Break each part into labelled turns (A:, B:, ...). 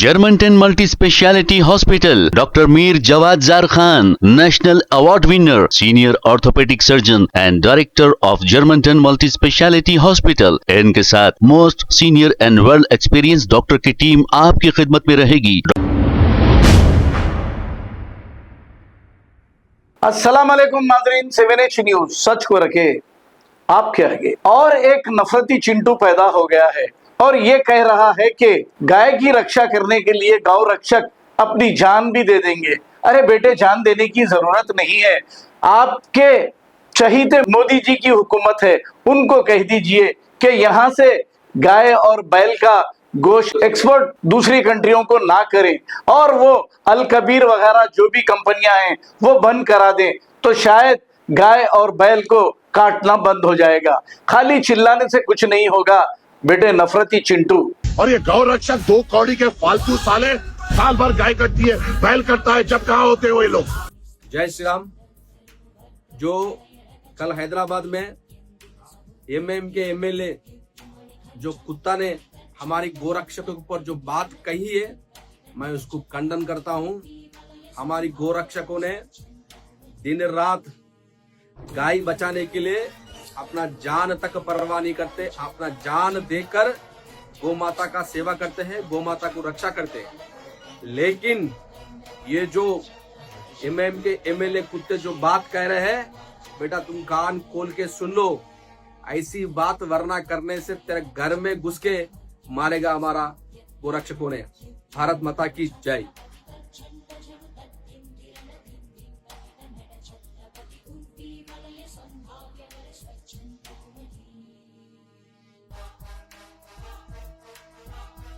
A: Germanton multi speciality hospital, doctor Mir Jawad Jar Khan, national award winner, senior orthopaedic surgeon and director of Germanton multi speciality hospital. इनके साथ most senior and well experience doctor की team आपकी खिदमत में रहेगी।
B: अस्सलाम वालेकुम नाज़रीन, 7H न्यूज सच को रखे आपके आगे। और एक नफरती चिंटू पैदा हो गया है और ये कह रहा है कि गाय की रक्षा करने के लिए गौ रक्षक अपनी जान भी दे देंगे। अरे बेटे, जान देने की जरूरत नहीं है। आपके चहीते मोदी जी की हुकूमत है, उनको कह दीजिए कि यहाँ से गाय और बैल का गोश्त एक्सपोर्ट दूसरी कंट्रियों को ना करें और वो अल कबीर वगैरह जो भी कंपनियां हैं वो बंद करा दें, तो शायद गाय और बैल को काटना बंद हो जाएगा। खाली चिल्लाने से कुछ नहीं होगा बेटे नफरती चिंटू।
C: और ये गौ रक्षक 2 कौड़ी के फालतू साले साल भर गाय कटती है, बैल कटता है, जब कहाँ होते हुए लोग।
D: जय श्री राम। जो कल हैदराबाद में एमएम के एमएलए जो कुत्ता ने हमारी गोरक्षकों के ऊपर जो बात कही है, मैं उसको खंडन करता हूं। हमारी गोरक्षकों ने दिन रात गाय बचाने के लिए अपना जान तक परवाह नहीं करते, अपना जान देकर गौ माता का सेवा करते हैं, गौ माता को रक्षा करते हैं। लेकिन ये जो एमएम के एमएलए कुत्ते जो बात कह रहे हैं, बेटा तुम कान खोल के सुन लो। ऐसी बात वरना करने से तेरे घर में घुस के मारेगा हमारा गोरक्षकों ने। भारत माता की जय।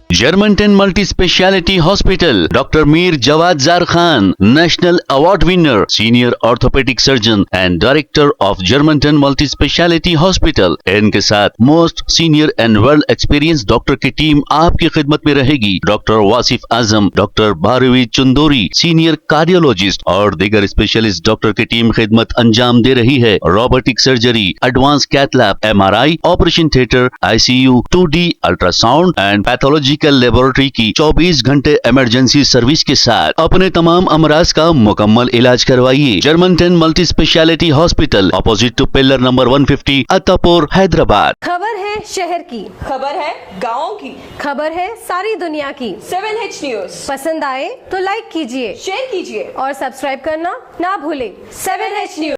A: Germanton multi speciality hospital, doctor Mir Jawad Jar Khan, national award winner, senior orthopaedic surgeon and director of Germanton multi speciality hospital. इनके साथ most senior and well experience doctor की टीम आपकी खिदमत में रहेगी। Doctor Wasif Azam, doctor Bharvi Chandori, senior cardiologist और दीगर स्पेशलिस्ट डॉक्टर की टीम खिदमत अंजाम दे रही है। Robotic surgery, advance cath lab, MRI, operation theatre, ICU, 2D ultrasound and pathology laboratory की 24 घंटे इमरजेंसी सर्विस के साथ अपने तमाम अमराज का मुकम्मल इलाज करवाइए। Germanten multi speciality hospital, opposite to pillar number 150, Attapur, Hyderabad.
E: खबर है शहर की,
F: खबर है गाँव की,
E: खबर है सारी दुनिया की।
F: 7H न्यूज
E: पसंद आए तो लाइक कीजिए,
F: शेयर कीजिए
E: और सब्सक्राइब करना ना भूले।
F: 7H news.